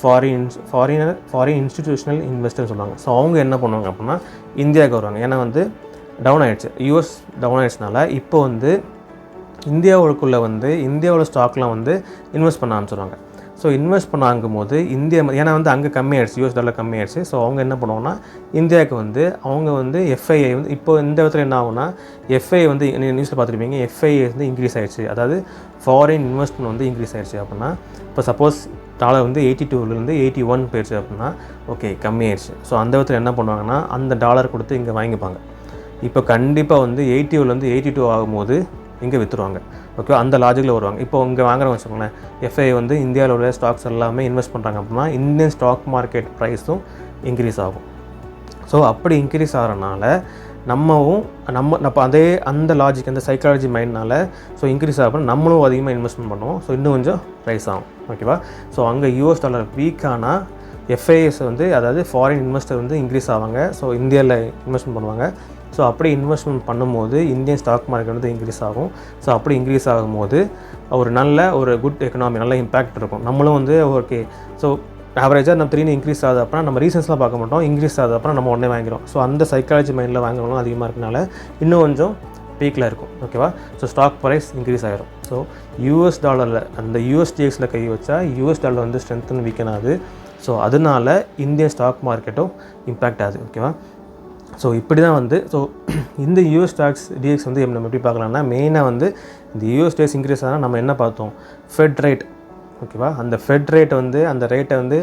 Speaker 1: ஃபாரின் இன்ஸ்டிடியூஷனல் இன்வெஸ்டர்ஸ் சொல்லுவாங்க. ஸோ அவங்க என்ன பண்ணுவாங்க அப்படின்னா இந்தியாவுக்கு வருவாங்க. ஏன்னா வந்து டவுன் ஆகிடுச்சு, யூஎஸ் டவுன் ஆகிடுச்சுனால இப்போ வந்து இந்தியாவோட ஸ்டாக்லாம் வந்து இன்வெஸ்ட் பண்ண ஆரம்பிச்சிடுவாங்க. ஸோ இன்வெஸ்ட் பண்ண வாங்கும்போது ஏன்னா வந்து அங்கே கம்மியாகிடுச்சு, யூஎஸ் டாலர் கம்மியாகிடுச்சு. ஸோ அவங்க என்ன பண்ணுவாங்கன்னா இந்தியாவுக்கு வந்து அவங்க வந்து எஃப்ஐஐ வந்து இப்போ இந்த இடத்துல என்ன ஆகும்னா எஃப்ஐஐ வந்து நியூஸில் பார்த்துருப்பீங்க, எஃப்ஐஐ வந்து இன்க்ரீஸ் ஆகிடுச்சு, அதாவது ஃபாரின் இன்வெஸ்ட்மெண்ட் வந்து இன்க்ரீஸ் ஆகிடுச்சு அப்படின்னா இப்போ சப்போஸ் டாலர் வந்து 82லேருந்து 81 போயிடுச்சு அப்படின்னா ஓகே கம்மியாயிடுச்சு. ஸோ அந்த இடத்துல என்ன பண்ணுவாங்கன்னா அந்த டாலர் கொடுத்து இங்கே வாங்கிப்பாங்க. இப்போ கண்டிப்பாக வந்து 80லேருந்து 82 ஆகும்போது இங்கே விற்றுருவாங்க. ஓகே, அந்த லாஜிக்கில் வருவாங்க. இப்போ இங்கே வாங்குறவங்க வச்சுக்கோங்களேன், எஃப்ஐஐ வந்து இந்தியாவில் உள்ள ஸ்டாக்ஸ் எல்லாமே இன்வெஸ்ட் பண்ணுறாங்க அப்படின்னா இந்தியன் ஸ்டாக் மார்க்கெட் ப்ரைஸும் இன்க்ரீஸ் ஆகும். ஸோ அப்படி இன்க்ரீஸ் ஆகிறனால நம்ம அதே அந்த லாஜிக் அந்த சைக்காலஜி மைண்ட்னால ஸோ இன்க்ரீஸ் ஆகும், நம்மளும் அதிகமாக இன்வெஸ்ட்மெண்ட் பண்ணுவோம். ஸோ இன்னும் கொஞ்சம் ப்ரைஸ் ஆகும். ஓகேவா? ஸோ அங்கே யூஎஸ் டாலர் வீக்கானால் எஃப்ஐஎஸ் வந்து அதாவது ஃபாரின் இன்வெஸ்டர் வந்து இன்க்ரீஸ் ஆவாங்க. ஸோ இந்தியாவில் இன்வெஸ்ட்மெண்ட் பண்ணுவாங்க. ஸோ அப்படி இன்வெஸ்ட்மெண்ட் பண்ணும்போது இந்தியன் ஸ்டாக் மார்க்கெட் வந்து இன்க்ரீஸ் ஆகும். ஸோ அப்படி இன்க்ரீஸ் ஆகும்போது ஒரு குட் எக்கனாமி நல்ல இம்பேக்ட் இருக்கும். நம்மளும் வந்து ஓகே ஸோ ஆவரேஜாக நம்ம திடீர்னு இன்க்ரீஸ் ஆகுது அப்படின்னா நம்ம ரீசன்ஸ்லாம் பார்க்க மாட்டோம், இன்க்ரீஸ் ஆகுது அப்புறம் நம்ம உடனே வாங்கிக்கிறோம். ஸோ அந்த சைக்காலஜி மைண்டில் வாங்கணும் அதிகமாக இருக்கனால இன்னும் கொஞ்சம் பீக்கில் இருக்கும். ஓகேவா? ஸோ ஸ்டாக் ப்ரைஸ் இன்க்ரீஸ் ஆகிரும். ஸோ யூஎஸ் டாலரில் அந்த யூஎஸ்டிஎக்ஸில் கை வச்சா யூஎஸ் டாலர் வந்து ஸ்ட்ரென்த்துன்னு வீக்கன் ஆகுது. ஸோ அதனால இந்தியன் ஸ்டாக் மார்க்கெட்டும் இம்பேக்ட் ஆகுது. ஓகேவா? ஸோ இப்படி தான் வந்து ஸோ இந்த யூஎஸ் ஸ்டாக்ஸ் டிஎக்ஸ் வந்து நம்ம எப்படி பார்க்கலாம்னா மெயினாக வந்து இந்த யூஎஸ் டேஸ் இன்க்ரீஸ் ஆனால் நம்ம என்ன பார்த்தோம், ஃபெட் ரேட். ஓகேவா? அந்த ஃபெட் ரேட் வந்து அந்த ரேட்டை வந்து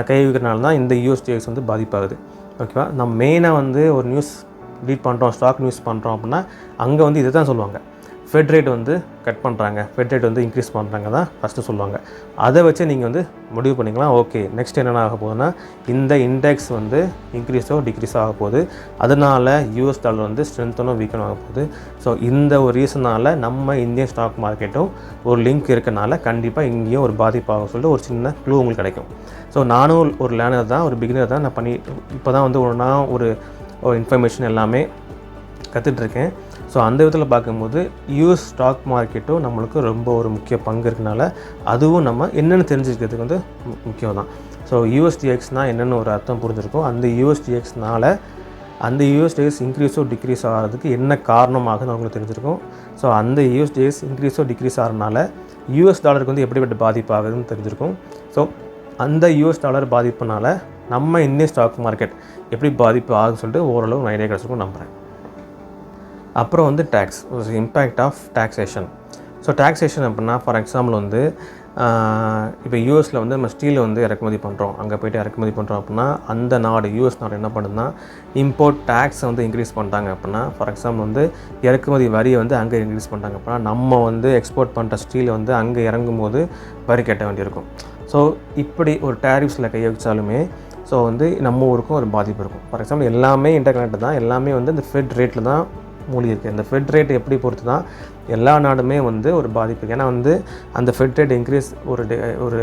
Speaker 1: கை வைக்கிறனால தான் இந்த யூஎஸ்டிஎக்ஸ் வந்து பாதிப்பாகுது. ஓகேவா? நம்ம மெயினாக வந்து ஒரு நியூஸ் ரீட் பண்ணுறோம், ஸ்டாக் நியூஸ் பண்ணுறோம் அப்படின்னா அங்கே வந்து இதை தான் சொல்லுவாங்க, ஃபெட் ரேட் வந்து கட் பண்ணுறாங்க, ஃபெட் ரேட் வந்து இன்க்ரீஸ் பண்ணுறாங்க தான் ஃபஸ்ட்டு சொல்லுவாங்க. அதை வச்சு நீங்கள் வந்து முடிவு பண்ணிக்கலாம். ஓகே, நெக்ஸ்ட் என்னென்ன ஆக போகுதுன்னா இந்த இண்டெக்ஸ் வந்து இன்க்ரீஸோ டிக்ரீஸோ ஆக போகுது, அதனால் யூஎஸ் டாலர் வந்து ஸ்ட்ரென்த்தனோ வீக்கனோ ஆக போகுது. ஸோ இந்த ஒரு ரீசனால் நம்ம இந்தியன் ஸ்டாக் மார்க்கெட்டும் ஒரு லிங்க் இருக்கனால கண்டிப்பாக இங்கேயும் ஒரு பாதிப்பாக சொல்லிட்டு ஒரு சின்ன க்ளூ உங்களுக்கு கிடைக்கும். ஸோ நானும் ஒரு லேர்னர் தான், ஒரு பிகினர் தான். நான் இப்போ தான் வந்து நான் ஒரு இன்ஃபர்மேஷன் எல்லாமே கற்றுட்ருக்கேன். ஸோ அந்த விதத்தில் பார்க்கும்போது யூஎஸ் ஸ்டாக் மார்க்கெட்டும் நம்மளுக்கு ரொம்ப ஒரு முக்கிய பங்கு இருக்கனால அதுவும் நம்ம என்னென்னு தெரிஞ்சுக்கிறதுக்கு வந்து முக்கியம் தான். ஸோ யூஎஸ்டிஎக்ஸ்னால் என்னென்னு ஒரு அர்த்தம் புரிஞ்சிருக்கும். அந்த யூஎஸ்டிஎக்ஸ்னால் அந்த யூஎஸ்டிஎக்ஸ் இன்க்ரீஸோ டிக்ரீஸ் ஆகிறதுக்கு என்ன காரணமாகுதுன்னு அவங்களுக்கு தெரிஞ்சிருக்கும். ஸோ அந்த யூஎஸ்டிஎக்ஸ் இன்க்ரீஸோ டிக்ரீஸ் ஆகிறதுனால யூஎஸ் டாலருக்கு வந்து எப்படிப்பட்ட பாதிப்பு ஆகுதுன்னு தெரிஞ்சிருக்கும். ஸோ அந்த யூஎஸ் டாலர் பாதிப்புனால நம்ம இந்தியன் ஸ்டாக் மார்க்கெட் எப்படி பாதிப்பு ஆகுதுன்னு சொல்லிட்டு ஓரளவு நான் ஐடியா கிடச்சிருக்கும் நம்புகிறேன். அப்புறம் வந்து tax, impact of taxation. So taxation அப்படின்னா ஃபார் எக்ஸாம்பிள் வந்து இப்போ யூஎஸில் வந்து நம்ம ஸ்டீல் வந்து இறக்குமதி பண்ணுறோம், அங்கே போய்ட்டு இறக்குமதி பண்ணுறோம் அப்படின்னா அந்த நாடு யூஎஸ் நாடு என்ன பண்ணுதுன்னா இம்போர்ட் டேக்ஸை வந்து இன்க்ரீஸ் பண்ணிட்டாங்க அப்படின்னா, ஃபார் எக்ஸாம்பிள் வந்து இறக்குமதி வரியை வந்து அங்கே இன்க்ரீஸ் பண்ணிட்டாங்க அப்படின்னா நம்ம வந்து எக்ஸ்போர்ட் பண்ணுற ஸ்டீல் வந்து அங்கே இறங்கும் போது வரி கட்ட வேண்டியிருக்கும். ஸோ இப்படி ஒரு டேரிஃப்ஸில் கை வச்சாலுமே ஸோ வந்து நம்ம ஊருக்கும் ஒரு பாதிப்பு இருக்கும். ஃபார் எக்ஸாம்பிள் எல்லாமே இன்டர்கனெக்ட் தான், எல்லாமே வந்து இந்த ஃபெட் ரேட்டில் தான் மூலி இருக்குது. இந்த ஃபெட் ரேட் எப்படி பொறுத்து தான் எல்லா நாடுமே வந்து ஒரு பாதிப்பு. ஏன்னா வந்து அந்த ஃபெட் ரேட் இன்க்ரீஸ் ஒரு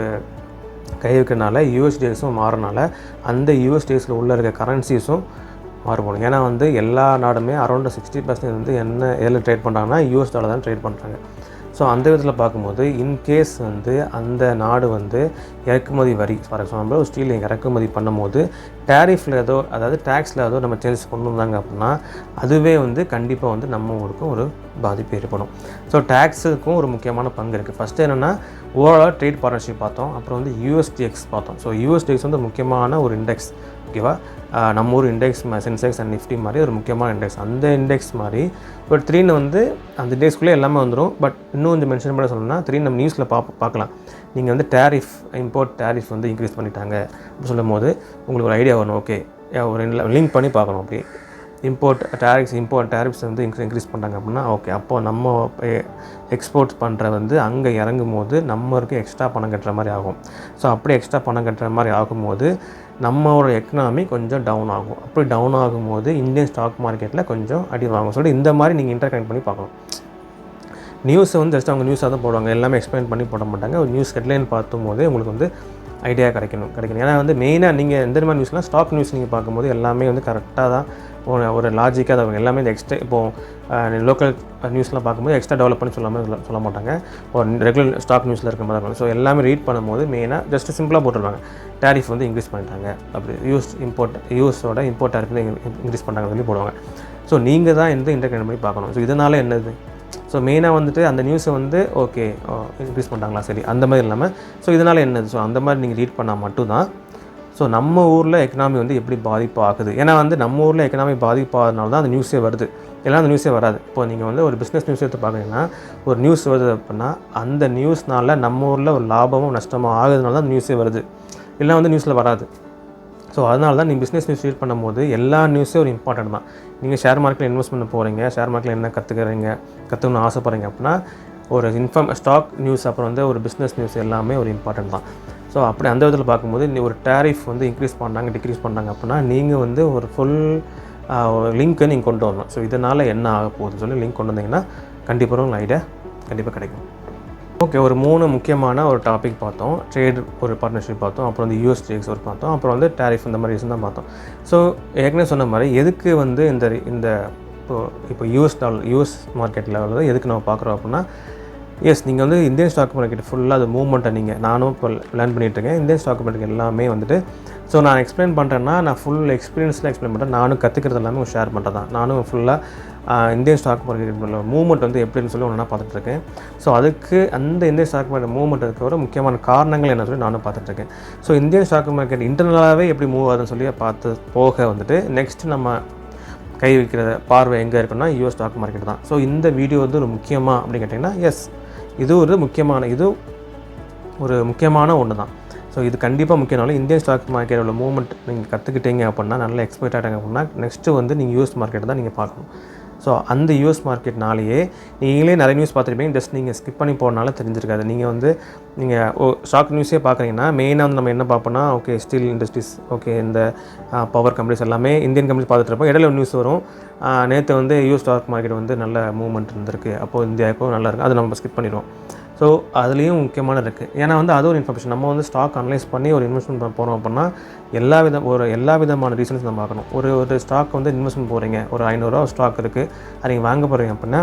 Speaker 1: கை வைக்கிறனால யூஎஸ்டிஎஸும் மாறனால அந்த யூஎஸ்டிஎஸில் உள்ள இருக்க கரன்சிஸும் மாறுபடும். ஏன்னா வந்து எல்லா நாடுமே அரௌண்ட் 60% வந்து எதில் ட்ரேட் பண்ணுறாங்கன்னா யூஎஸ் டாலர் தான் ட்ரேட் பண்ணுறாங்க. ஸோ அந்த விதத்தில் பார்க்கும்போது இன்கேஸ் வந்து அந்த நாடு வந்து இறக்குமதி வரி ஃபார் எக்ஸாம்பிள் ஒரு ஸ்டீல் இறக்குமதி பண்ணும்போது டேரிஃபில் ஏதோ அதாவது டேக்ஸில் ஏதோ நம்ம சேஞ்சஸ் கொண்டு வந்தாங்க அப்படின்னா அதுவே வந்து கண்டிப்பாக வந்து நம்ம ஊருக்கும் ஒரு பாதிப்பு ஏற்படும். ஸோ டேக்ஸுக்கும் ஒரு முக்கியமான பங்கு இருக்குது. ஃபஸ்ட்டு என்னென்னா ஓவரால் ட்ரேட் பார்ட்னர்ஷிப் பார்த்தோம், அப்புறம் வந்து யூஎஸ்டிஎக்ஸ் பார்த்தோம். ஸோ யூஎஸ்டிஎக்ஸ் வந்து முக்கியமான ஒரு இண்டெக்ஸ். ஓகேவா? நம்ம ஊர் இண்டெக்ஸ் சென்செக்ஸ் அண்ட் நிஃப்டி மாதிரி ஒரு முக்கியமான இண்டெக்ஸ். அந்த இண்டெக்ஸ் மாதிரி ஒரு 3 வந்து அந்த இண்டெக்ஸ்குள்ளே எல்லாமே வந்துடும். பட் இன்னும் கொஞ்சம் மென்ஷன் பண்ண சொல்லணும்னா 3 நம்ம நியூஸில் பார்க்கலாம். நீங்கள் வந்து டேரிஃப் இம்போர்ட் டேரிஃப் வந்து இன்க்ரீஸ் பண்ணிட்டாங்க அப்படின்னு சொல்லும் போது உங்களுக்கு ஒரு ஐடியா வரும். ஓகே, ஒரு லிங்க் பண்ணி பார்க்கணும். அப்படி இம்போர்ட் டேரிஃப்ஸ் வந்து இன்க்ரீஸ் பண்ணுறாங்க அப்படின்னா ஓகே, அப்போது நம்ம எக்ஸ்போர்ட்ஸ் பண்ணுற வந்து அங்கே இறங்கும் போது நம்மளுக்கு எக்ஸ்ட்ரா பணம் கட்டுற மாதிரி ஆகும். ஸோ அப்படி எக்ஸ்ட்ரா பணம் கட்டுற மாதிரி ஆகும்போது நம்மளோட எக்கனாமி கொஞ்சம் டவுன் ஆகும். அப்படி டவுன் ஆகும்போது இந்தியன் ஸ்டாக் மார்க்கெட்டில் கொஞ்சம் அடி வாங்கும் சொல்லிட்டு இந்த மாதிரி நீங்கள் இன்டர்கனெக்ட் பண்ணி பார்க்கணும். நியூஸை வந்து ஜஸ்ட் அவங்க நியூஸாக தான் போடுவாங்க, எல்லாமே எக்ஸ்பிளைன் பண்ணி போட மாட்டாங்க. ஒரு நியூஸ் ஹெட்லைன் பார்த்தும் போதே உங்களுக்கு வந்து ஐடியா கிடைக்கணும். ஏன்னா வந்து மெயினாக நீங்கள் எந்த மாதிரி நியூஸ்லாம் ஸ்டாக் நியூஸ் நீங்கள் பார்க்கும்போது எல்லாமே வந்து கரெக்டாக தான் ஒரு லாஜிக்காக தான் எல்லாமே இந்த எக்ஸ்ட்ரா இப்போது லோக்கல் நியூஸ்லாம் பார்க்கும்போது எக்ஸ்ட்ரா டெவலப் பண்ணி சொல்ல மாட்டாங்க. ஒரு ரெகுலர் ஸ்டாக் நியூஸில் இருக்கிற மாதிரி இருக்கும். ஸோ எல்லாமே ரீட் பண்ணும்போது மெயினாக ஜஸ்ட் சிம்பிளாக போட்டுருவாங்க, டேரிஃப் வந்து இன்க்ரீஸ் பண்ணிட்டாங்க, அப்படி யூஎஸோட இம்போர்ட் டேரிஃப் வந்து இன்க்ரீஸ் பண்ணுறாங்கன்னு சொல்லி போடுவாங்க. ஸோ நீங்கள் தான் எந்த இன்டர்கனெக்ட் பண்ணி பார்க்கணும். ஸோ இதனால் என்னது, ஸோ மெயினாக வந்துட்டு அந்த நியூஸை வந்து ஓகே இன்க்ரீஸ் பண்ணுறாங்களா சரி அந்த மாதிரி இல்லாமல் ஸோ இதனால் என்னது, ஸோ அந்த மாதிரி நீங்கள் ரீட் பண்ணால் மட்டும்தான் ஸோ நம்ம ஊரில் எக்கனாமி வந்து எப்படி பாதிப்பு ஆகுது. ஏன்னா வந்து நம்ம ஊரில் எக்கனாமி பாதிப்பு ஆகுதுனால தான் அந்த நியூஸே வருது, எல்லாம் அந்த நியூஸே வராது. இப்போ நீங்கள் வந்து ஒரு பிஸ்னஸ் நியூஸ் எடுத்து பார்க்குறீங்கன்னா ஒரு நியூஸ் வருது அப்படின்னா அந்த நியூஸ்னால் நம்ம ஊரில் ஒரு லாபமும் நஷ்டமும் ஆகுதுனால தான் நியூஸே வருது, இல்லை வந்து நியூஸில் வராது. ஸோ அதனால தான் நீங்கள் பிஸ்னஸ் நியூஸ் ரீட் பண்ணும்போது எல்லா நியூஸே ஒரு இம்பார்ட்டன்ட் தான். நீங்கள் ஷேர் மார்க்கெட்டில் இன்வெஸ்ட் பண்ண போகிறீங்க, ஷேர் மார்க்கெட்டில் என்ன கற்றுக்கணும்னு ஆசைப்படுறீங்க அப்படின்னா ஒரு ஸ்டாக் நியூஸ் அப்புறம் வந்து ஒரு பிஸ்னஸ் நியூஸ் எல்லாமே ஒரு இம்பார்ட்டன்ட் தான். ஸோ அப்படி அந்த விதத்தில் பார்க்கும்போது ஒரு டேரிஃப் வந்து இன்க்ரீஸ் பண்ணாங்க டிக்ரீஸ் பண்ணாங்க அப்படின்னா நீங்கள் வந்து ஒரு ஃபுல் லிங்க்கை நீங்கள் கொண்டு வரணும். ஸோ இதனால் என்ன ஆக போகுதுன்னு சொல்லி லிங்க் கொண்டு வந்தீங்கன்னா கண்டிப்பாக உங்களுக்கு ஐடியா கண்டிப்பாக கிடைக்கும். ஓகே, ஒரு 3 முக்கியமான ஒரு டாபிக் பார்த்தோம். ட்ரேட் ஒரு பார்ட்னர்ஷிப் பார்த்தோம், அப்புறம் வந்து யூஎஸ்டிஎக்ஸ் ஒரு பார்த்தோம், அப்புறம் வந்து டேரிஃப் இந்த மாதிரி ரீசன் தான் பார்த்தோம். ஸோ ஏற்கனவே சொன்ன மாதிரி எதுக்கு வந்து இந்த இப்போ யூஎஸ் மார்க்கெட்டில் உள்ளது எதுக்கு நம்ம பார்க்குறோம் அப்படின்னா எஸ், நீங்கள் வந்து இந்தியன் ஸ்டாக் மார்க்கெட் ஃபுல்லாக அது மூவ்மெண்ட்டை நானும் இப்போ லேர்ன் பண்ணிகிட்ருக்கேன். இந்தியன் ஸ்டாக் மார்க்கெட் எல்லாமே வந்துட்டு ஸோ நான் எக்ஸ்பிளைன் பண்ணுறேன்னா நான் ஃபுல் எக்ஸ்பீரியன்ஸில் எக்ஸ்பிளைன் பண்ணுறேன். நானும் கற்றுக்கிறது எல்லாமே ஷேர் பண்ணுறது தான். நானும் ஃபுல்லாக இந்தியன் ஸ்டாக் மார்க்கெட் மூவ்மெண்ட் வந்து எப்படின்னு சொல்லி ஒன்றா பார்த்துட்ருக்கேன். ஸோ அதுக்கு அந்த இந்தியன் ஸ்டாக் மார்க்கெட் மூவ்மெண்ட் இருக்கிற முக்கியமான காரணங்கள் என்ன சொல்லி நானும் பார்த்துட்ருக்கேன். ஸோ இந்தியன் ஸ்டாக் மார்க்கெட் இன்டர்னலாகவே எப்படி மூவ் ஆகுதுன்னு சொல்லி பார்த்து போக வந்துட்டு நெக்ஸ்ட் நம்ம கை வைக்கிற பார்வை எங்கே இருக்குன்னா யூஎஸ் ஸ்டாக் மார்க்கெட் தான். ஸோ இந்த வீடியோ வந்து ஒரு முக்கியமாக அப்படின்னு கேட்டிங்கன்னா எஸ், இது ஒரு முக்கியமான ஒன்று தான். ஸோ இது கண்டிப்பாக முக்கியனாலும் இந்தியன் ஸ்டாக் மார்க்கெட்டோட மூவ்மெண்ட் நீங்கள் கற்றுக்கிட்டீங்க அப்படின்னா, நல்லா எக்ஸ்பெக்ட் ஆகிட்டாங்க அப்படின்னா நெக்ஸ்ட்டு வந்து நீங்கள் யூஎஸ் மார்க்கெட் தான் நீங்கள் பார்க்கணும். ஸோ அந்த யூஎஸ் மார்க்கெட்னாலேயே நீங்களே நிறைய நியூஸ் பார்த்துருப்பீங்க, ஜஸ்ட் நீங்கள் ஸ்கிப் பண்ணி போகிறனால தெரிஞ்சிருக்காது. நீங்கள் ஸ்டாக் நியூஸே பார்க்குறீங்கன்னா மெயினாக வந்து நம்ம என்ன பார்ப்போம்னா, ஓகே ஸ்டீல் இண்டஸ்ட்ரீஸ், ஓகே இந்த பவர் கம்பெனிஸ் எல்லாமே இந்தியன் கம்பெனிஸ் பார்த்துட்டு இருப்போம். இடையில நியூஸ் வரும், நேற்று வந்து யூஎஸ் ஸ்டாக் மார்க்கெட் வந்து நல்ல மூவ்மெண்ட் இருந்திருக்கு, அப்போது இந்தியாவுக்கும் நல்லா இருக்குது, அது நம்ம ஸ்கிப் பண்ணிடுவோம். ஸோ அதுலேயும் முக்கியமான இருக்குது. ஏன்னா வந்து அது ஒரு இன்ஃபர்மேஷன். நம்ம வந்து ஸ்டாக் அனலைஸ் பண்ணி ஒரு இன்வெஸ்ட்மெண்ட் போகிறோம் அப்படின்னா எல்லா விதமான ரீசன்ஸ் நம்ம பார்க்கணும். ஒரு ஸ்டாக் வந்து இன்வெஸ்ட்மெண்ட் போகிறீங்க, ஒரு 500 ரூபா ஸ்டாக் இருக்குது, அது நீங்கள் வாங்க போகிறீங்க அப்படின்னா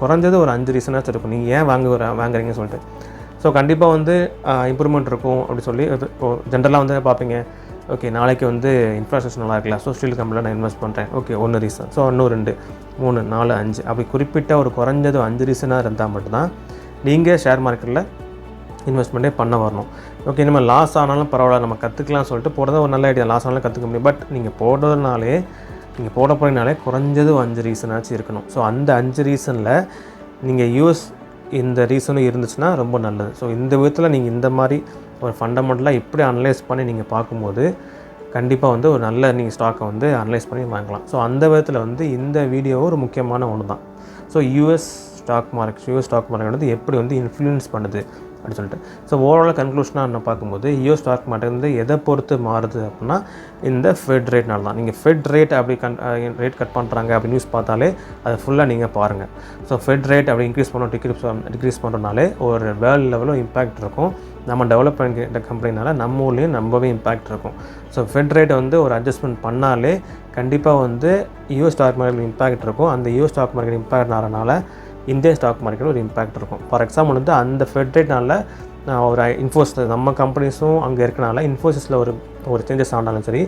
Speaker 1: குறைஞ்சது ஒரு 5 ரீசனாச்சும் இருக்கும் நீங்கள் ஏன் வாங்குறீங்கன்னு சொல்லிட்டு. ஸோ கண்டிப்பாக வந்து இம்ப்ரூவ்மெண்ட் இருக்கும் அப்படி சொல்லி இப்போது ஜென்ரலாக வந்து பார்ப்பீங்க, ஓகே நாளைக்கு வந்து இன்ஃப்ராஸ்ட்ரக்சர் நல்லா இருக்கலாம், ஸோ ஸ்டீல் கம்பெனியில் நான் இன்வெஸ்ட் பண்ணுறேன், ஓகே 1 ரீசன், ஸோ இன்னும் 2 3 4 5 அப்படி குறிப்பிட்ட ஒரு குறைஞ்சது 5 ரீசனாக இருந்தால் மட்டும்தான் நீங்கள் ஷேர் மார்க்கெட்டில் இன்வெஸ்ட்மெண்ட்டே பண்ண வரணும். ஓகே நம்ம லாஸ் ஆனாலும் பரவாயில்ல, நம்ம கற்றுக்கலாம் சொல்லிட்டு போடுறது ஒரு நல்ல ஐடியா, லாஸ் ஆனாலும் கற்றுக்க முடியும். பட் நீங்கள் போட போகிறனாலே குறைஞ்சது 5 ரீசனாச்சும் இருக்கணும். ஸோ அந்த 5 ரீசனில் நீங்கள் இந்த ரீசனும் இருந்துச்சுன்னா ரொம்ப நல்லது. ஸோ இந்த விதத்தில் நீங்கள் இந்த மாதிரி ஒரு ஃபண்டமெண்டலாக எப்படி அனலைஸ் பண்ணி நீங்கள் பார்க்கும்போது கண்டிப்பாக வந்து ஒரு நல்ல நீங்கள் ஸ்டாக்கை வந்து அனலைஸ் பண்ணி வாங்கலாம். ஸோ அந்த விதத்தில் வந்து இந்த வீடியோ ஒரு முக்கியமான ஒன்று தான். ஸோ யூஎஸ் ஸ்டாக் மார்க்கெட் வந்து எப்படி வந்து இன்ஃப்ளூயன்ஸ் பண்ணுது அப்படின்னு சொல்லிட்டு. ஸோ ஓவரால் கன்க்ளூஷனாக என்ன பார்க்கும்போது யூஎஸ் ஸ்டாக் மார்க்கெட் வந்து எதை பொறுத்து மாறுது அப்படின்னா இந்த ஃபெட் ரேட்னால தான். நீங்கள் ஃபெட் ரேட் அப்படி ரேட் கட் பண்ணுறாங்க அப்படி நியூஸ் பார்த்தாலே அதை ஃபுல்லாக நீங்கள் பாருங்கள். ஸோ ஃபெட் ரேட் அப்படி டிக்ரீஸ் பண்ணுறதுனாலே ஒரு வேர்ல்டு லெவலும் இம்பேக்ட் இருக்கும். நம்ம டெவலப் பண்ணிக்கிட்ட கம்பெனினால நம்ம ஊர்லேயும் ரொம்பவே இம்பேக்ட் இருக்கும். ஸோ ஃபெட் ரேட்டை வந்து ஒரு அட்ஜஸ்ட்மெண்ட் பண்ணாலே கண்டிப்பாக வந்து யூஎஸ் ஸ்டாக் மார்க்கெட் இம்பேக்ட் இருக்கும். அந்த யூஎஸ் ஸ்டாக் மார்க்கெட் இம்பேக்ட் ஆகிறனால இந்தியன் ஸ்டாக் மார்க்கெட்டில் ஒரு இம்பேக்ட் இருக்கும். ஃபார் எக்ஸாம்பிள் வந்து அந்த ஃபெட் ரேட்னால ஒரு இன்ஃபோசிஸ் நம்ம கம்பெனிஸும் அங்கே இருக்கனால இன்ஃபோசிஸில் ஒரு சேஞ்சஸ் ஆனாலும் சரி,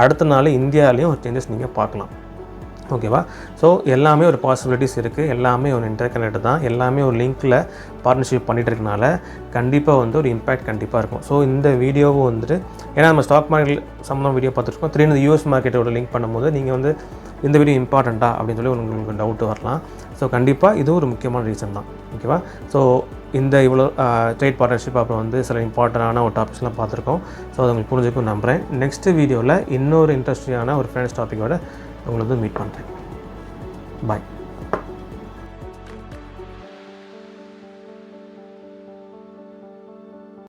Speaker 1: அடுத்த நாள் இந்தியாவிலையும் ஒரு சேஞ்சஸ் நீங்கள் பார்க்கலாம். ஓகேவா? ஸோ எல்லாமே ஒரு பாசிபிலிட்டிஸ் இருக்குது, எல்லாமே ஒரு இன்டர்கனெக்ட் தான், எல்லாமே ஒரு லிங்க்கில் பார்ட்னர்ஷிப் பண்ணிகிட்டு இருக்கனால கண்டிப்பாக வந்து ஒரு இம்பேக்ட் கண்டிப்பாக இருக்கும். ஸோ இந்த வீடியோவும் வந்துட்டு ஏன்னா நம்ம ஸ்டாக் மார்க்கெட் சம்மந்தம் வீடியோ பார்த்துருக்கோம், திடீர்னு யூஎஸ் மார்க்கெட்டோட லிங்க் பண்ணும்போது நீங்கள் வந்து இந்த வீடியோ இம்பார்ட்டண்ட்டா அப்படின்னு சொல்லி உங்களுக்கு டவுட் வரலாம். ஸோ கண்டிப்பாக இது ஒரு முக்கியமான ரீசன் தான். ஓகேவா? ஸோ இந்த இவ்வளோ ட்ரேட் பார்ட்னர்ஷிப் அப்புறம் வந்து சில இம்பார்ட்டண்டான ஒரு டாபிக்ஸ்லாம் பார்த்துருக்கோம். ஸோ அதை உங்களுக்கு புரிஞ்சுக்கும் நம்புகிறேன். நெக்ஸ்ட் வீடியோவில் இன்னொரு இன்ட்ரெஸ்டிங்கான ஒரு ஃபைனான்ஸ் டாப்பிக்கோட உங்களை வந்து மீட் பண்ணுறேன். பாய்.